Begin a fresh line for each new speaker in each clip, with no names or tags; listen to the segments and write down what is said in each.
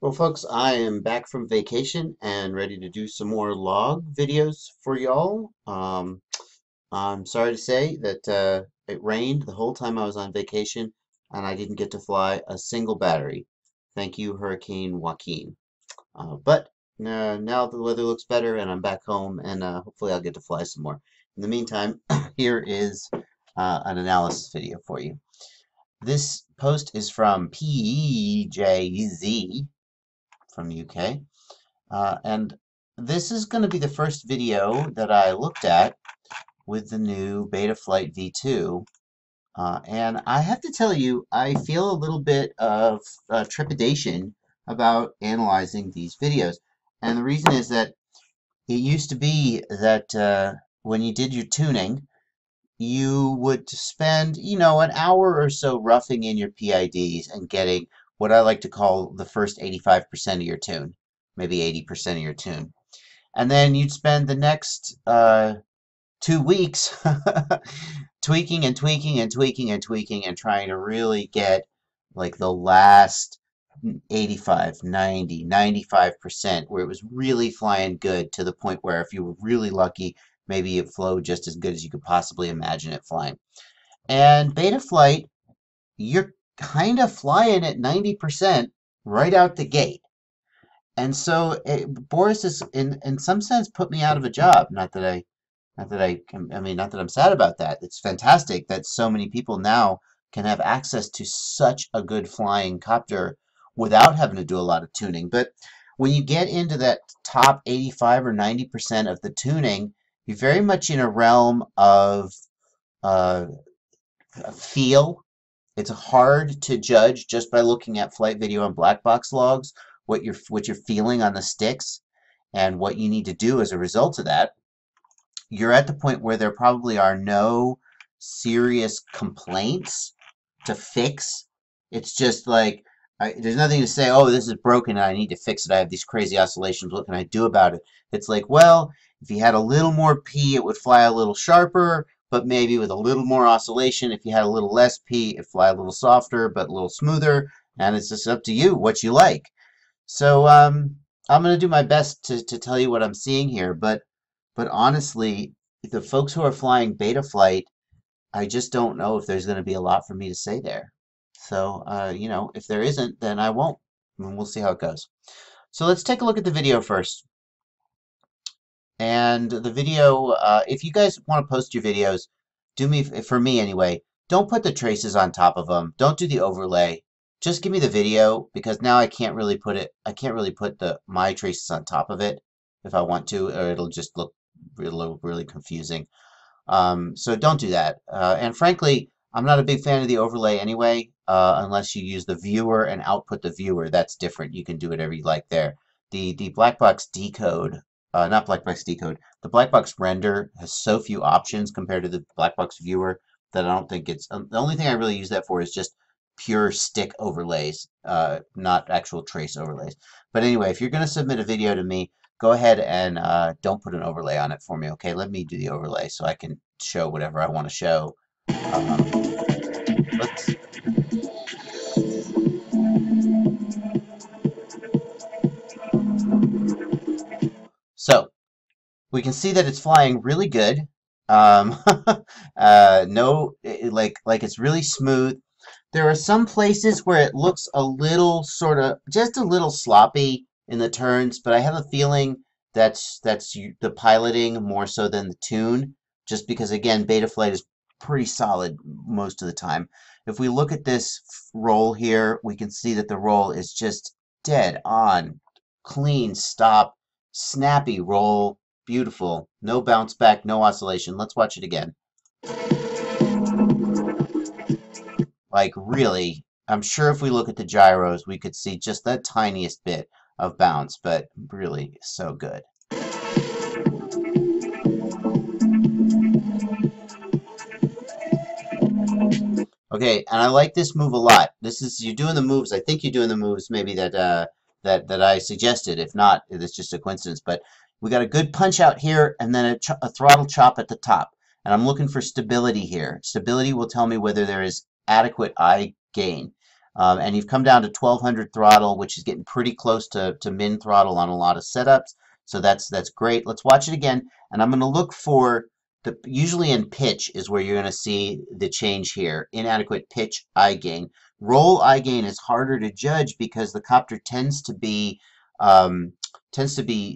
Well, folks, I am back from vacation and ready to do some more log videos for y'all. I'm sorry to say that it rained the whole time I was on vacation and I didn't get to fly a single battery. Thank you, Hurricane Joaquin. But now the weather looks better and I'm back home and hopefully I'll get to fly some more. In the meantime, here is an analysis video for you. This post is from peeejayz from the UK. And this is going to be the first video that I looked at with the new Betaflight V2. And I have to tell you, I feel a little bit of trepidation about analyzing these videos. And the reason is that it used to be that when you did your tuning, you would spend, an hour or so roughing in your PIDs and getting what I like to call the first 85% of your tune, maybe 80% of your tune. And then you'd spend the next 2 weeks tweaking and tweaking and tweaking and tweaking and trying to really get like the last 85, 90, 95% where it was really flying good to the point where if you were really lucky, maybe it flowed just as good as you could possibly imagine it flying. And Betaflight, you're kind of flying at 90% right out the gate. And so Boris is in some sense put me out of a job. Not that I'm sad about that. It's fantastic that so many people now can have access to such a good flying copter without having to do a lot of tuning. But when you get into that top 85 or 90% of the tuning, you're very much in a realm of uh, feel. It's hard to judge just by looking at flight video and black box logs what you're feeling on the sticks and what you need to do as a result of that. You're at the point where there probably are no serious complaints to fix. It's just like there's nothing to say, oh, this is broken and I need to fix it. I have these crazy oscillations. What can I do about it? It's like, well, if you had a little more P, it would fly a little sharper, but maybe with a little more oscillation. If you had a little less P, it'd fly a little softer, but a little smoother. And it's just up to you what you like. So I'm going to do my best to tell you what I'm seeing here, but honestly, the folks who are flying Betaflight, I just don't know if there's going to be a lot for me to say there. So, if there isn't, then I won't. And we'll see how it goes. So let's take a look at the video first. And the video, if you guys want to post your videos, for me anyway, don't put the traces on top of them. Don't do the overlay. Just give me the video because now I can't really put my traces on top of it if I want to, or it'll just look really confusing. So don't do that. And frankly, I'm not a big fan of the overlay anyway, unless you use the viewer and output the viewer. That's different. You can do whatever you like there. The Blackbox decode, not Blackbox decode, the Blackbox render has so few options compared to the Blackbox viewer that I don't think it's, the only thing I really use that for is just pure stick overlays, not actual trace overlays. But anyway, if you're going to submit a video to me, go ahead and don't put an overlay on it for me, okay? Let me do the overlay so I can show whatever I want to show. Let's... So, we can see that it's flying really good. No, like it's really smooth. There are some places where it looks a little just a little sloppy in the turns, but I have a feeling that's the piloting more so than the tune, just because again, Betaflight is pretty solid most of the time. If we look at this roll here, we can see that the roll is just dead on, clean stop, snappy roll, beautiful, no bounce back, no oscillation. Let's watch it again. Like really, I'm sure if we look at the gyros, we could see just the tiniest bit of bounce, but really so good. Okay, and I like this move a lot. You're doing the moves. I think you're doing the moves maybe that I suggested. If not, it's just a coincidence. But we got a good punch out here, and then a throttle chop at the top. And I'm looking for stability here. Stability will tell me whether there is adequate eye gain. And you've come down to 1200 throttle, which is getting pretty close to min throttle on a lot of setups. So that's great. Let's watch it again, and I'm going to look for usually in pitch is where you're going to see the change here. Inadequate pitch eye gain. Roll eye gain is harder to judge because the copter tends to be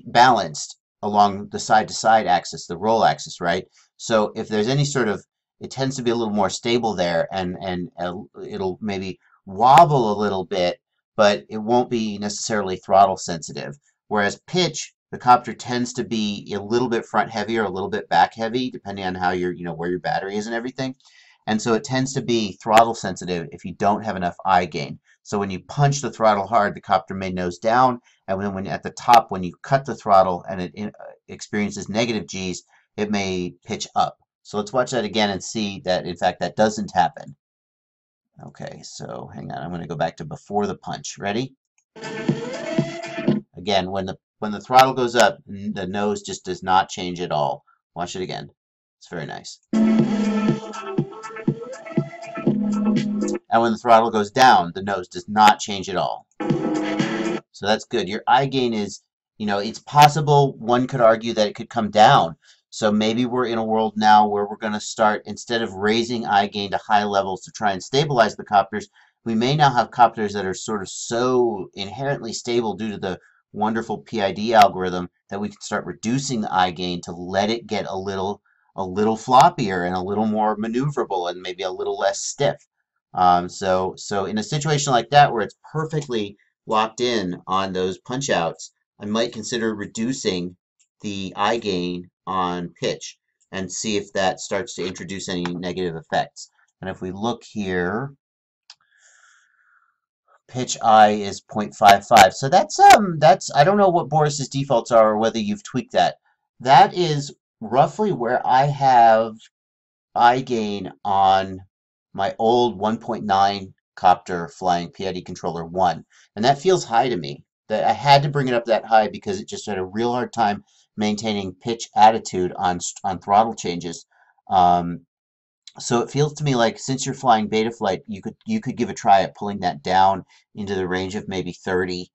balanced along the side-to-side axis, the roll axis, right? So if there's any sort of, it tends to be a little more stable there, and it'll maybe wobble a little bit, but it won't be necessarily throttle sensitive. Whereas pitch, the copter tends to be a little bit front heavy or a little bit back heavy, depending on how where your battery is and everything. And so it tends to be throttle sensitive if you don't have enough eye gain. So when you punch the throttle hard, the copter may nose down, and when at the top, when you cut the throttle and it experiences negative G's, it may pitch up. So let's watch that again and see that, in fact, that doesn't happen. Okay, so hang on. I'm going to go back to before the punch. Ready? Again, when the throttle goes up, the nose just does not change at all. Watch it again. It's very nice. And when the throttle goes down, the nose does not change at all. So that's good. Your eye gain is, it's possible, one could argue that it could come down. So maybe we're in a world now where we're going to start, instead of raising eye gain to high levels to try and stabilize the copters, we may now have copters that are sort of so inherently stable due to the wonderful PID algorithm that we can start reducing the eye gain to let it get a little floppier and a little more maneuverable and maybe a little less stiff. So in a situation like that where it's perfectly locked in on those punch outs, I might consider reducing the eye gain on pitch and see if that starts to introduce any negative effects. And if we look here, pitch eye is 0.55. So that's I don't know what Boris's defaults are or whether you've tweaked that. That is roughly where I have eye gain on my old 1.9 copter flying PID controller 1, and that feels high to me. That I had to bring it up that high because it just had a real hard time maintaining pitch attitude on throttle changes. So it feels to me like since you're flying Betaflight, you could give a try at pulling that down into the range of maybe 30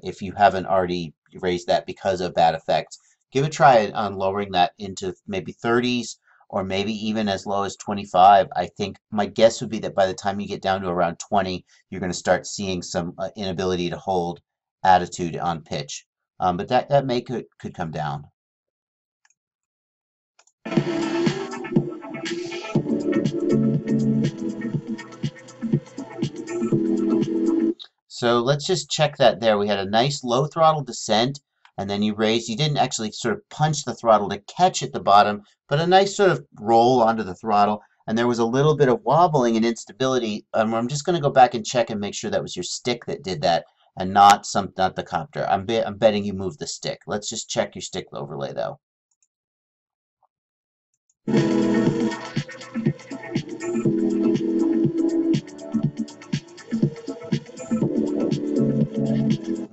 if you haven't already raised that because of bad effects. Give a try on lowering that into maybe 30s or maybe even as low as 25. I think my guess would be that by the time you get down to around 20, you're going to start seeing some inability to hold attitude on pitch. But that could come down. So let's just check that there. We had a nice low throttle descent, and then you raised. You didn't actually sort of punch the throttle to catch at the bottom, but a nice sort of roll onto the throttle. And there was a little bit of wobbling and instability. I'm just going to go back and check and make sure that was your stick that did that, and not the copter. I'm betting you moved the stick. Let's just check your stick overlay though.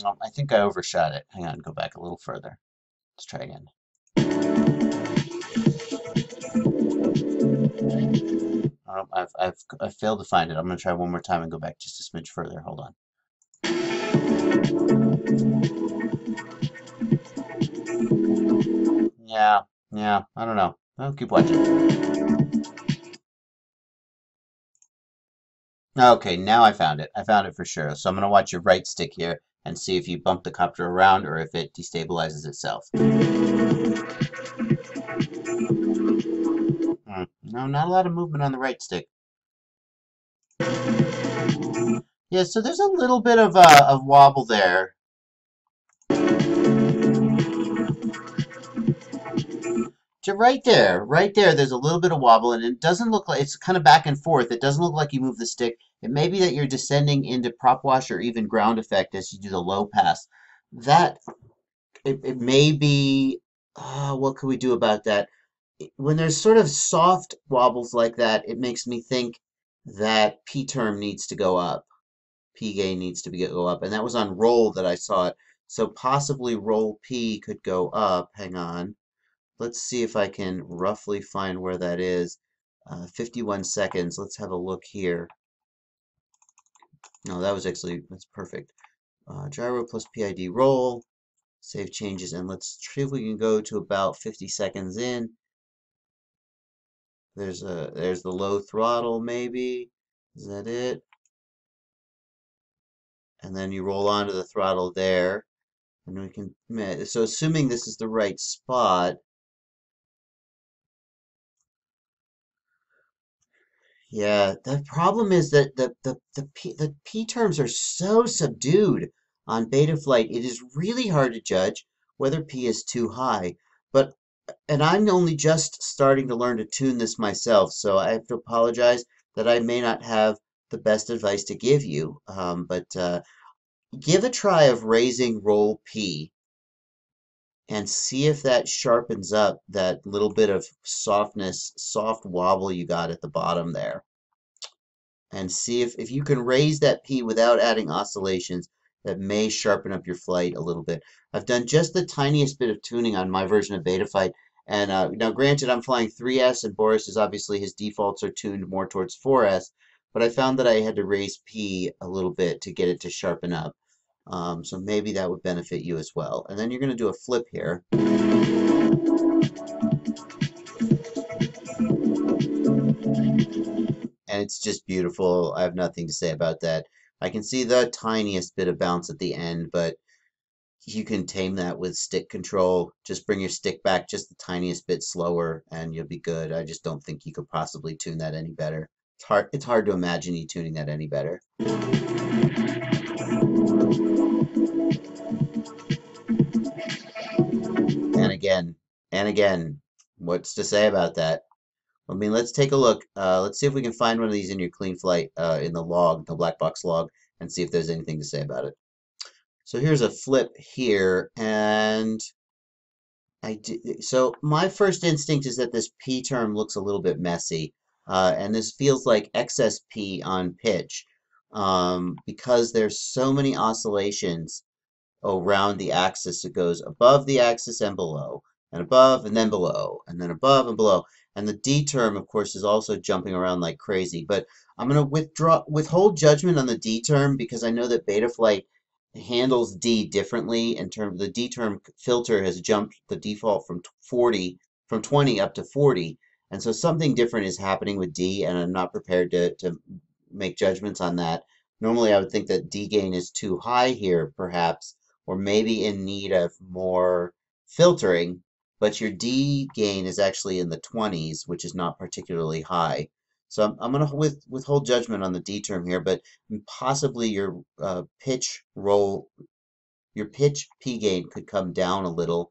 Oh, I think I overshot it. Hang on, go back a little further. Let's try again. Oh, I've failed to find it. I'm going to try one more time and go back just a smidge further. Hold on. Yeah, I don't know. I'll keep watching. Okay, now I found it. I found it for sure. So I'm going to watch your right stick here and see if you bump the copter around or if it destabilizes itself. No, not a lot of movement on the right stick. Yeah, so there's a little bit of wobble there. Right there, there's a little bit of wobble, and it doesn't look like, it's kind of back and forth. It doesn't look like you move the stick. It may be that you're descending into prop wash or even ground effect as you do the low pass. It may be, what can we do about that? When there's sort of soft wobbles like that, it makes me think that P term needs to go up. P gain needs to go up, and that was on roll that I saw it. So possibly roll P could go up. Hang on. Let's see if I can roughly find where that is. 51 seconds. Let's have a look here. No, that's perfect. Gyro plus PID roll, save changes, and let's see if we can go to about 50 seconds in. There's the low throttle maybe. Is that it? And then you roll onto the throttle there. And we can, so assuming this is the right spot, yeah, the problem is that the P terms are so subdued on Betaflight, it is really hard to judge whether P is too high. But, and I'm only just starting to learn to tune this myself, so I have to apologize that I may not have the best advice to give you. But give a try of raising roll P and see if that sharpens up that little bit of softness, soft wobble you got at the bottom there. And see if you can raise that P without adding oscillations, that may sharpen up your flight a little bit. I've done just the tiniest bit of tuning on my version of Betaflight. And now, granted, I'm flying 3S, and Boris is obviously, his defaults are tuned more towards 4S, but I found that I had to raise P a little bit to get it to sharpen up. So maybe that would benefit you as well. And then you're going to do a flip here. And it's just beautiful. I have nothing to say about that. I can see the tiniest bit of bounce at the end, but you can tame that with stick control. Just bring your stick back just the tiniest bit slower and you'll be good. I just don't think you could possibly tune that any better. It's hard to imagine you tuning that any better. And again, and again, what's to say about that? I mean, let's take a look. Let's see if we can find one of these in your clean flight in the log, the black box log, and see if there's anything to say about it. So here's a flip here, and so my first instinct is that this P term looks a little bit messy, and this feels like excess P on pitch, because there's so many oscillations around the axis. It goes above the axis and below, and above and then below, and then above and below. And the D term, of course, is also jumping around like crazy. But I'm going to withhold judgment on the D term because I know that Betaflight handles D differently in terms the D term filter has jumped the default from 20 up to 40. And so something different is happening with D, and I'm not prepared to make judgments on that. Normally, I would think that D gain is too high here, perhaps, or maybe in need of more filtering, but your D gain is actually in the 20s, which is not particularly high. So I'm going to withhold judgment on the D term here, but possibly your pitch P gain could come down a little.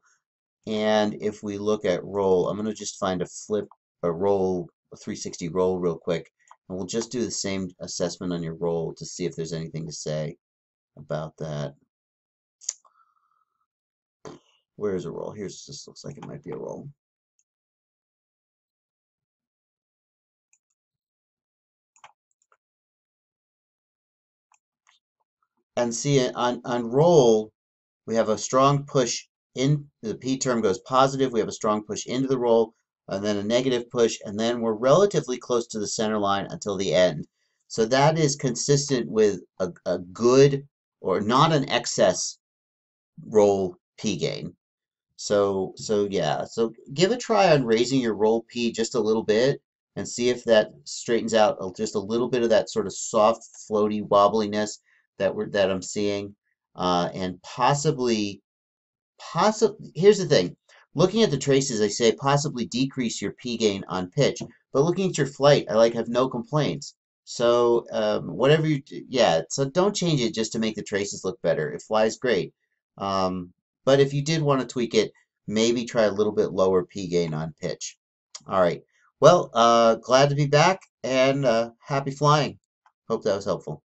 And if we look at roll, I'm going to just find a 360 roll real quick, and we'll just do the same assessment on your roll to see if there's anything to say about that. Where is a roll? Here's, this looks like it might be a roll. And see, on roll, we have a strong push in, the P term goes positive, we have a strong push into the roll, and then a negative push, and then we're relatively close to the center line until the end. So that is consistent with a good or not an excess roll P gain. So yeah, so give a try on raising your roll P just a little bit and see if that straightens out just a little bit of that sort of soft, floaty wobbliness that I'm seeing, and possibly here's the thing. Looking at the traces, I say possibly decrease your P gain on pitch, but looking at your flight, I have no complaints. So whatever yeah, so don't change it just to make the traces look better. It flies great. But if you did want to tweak it, maybe try a little bit lower P gain on pitch. All right. Well, glad to be back and happy flying. Hope that was helpful.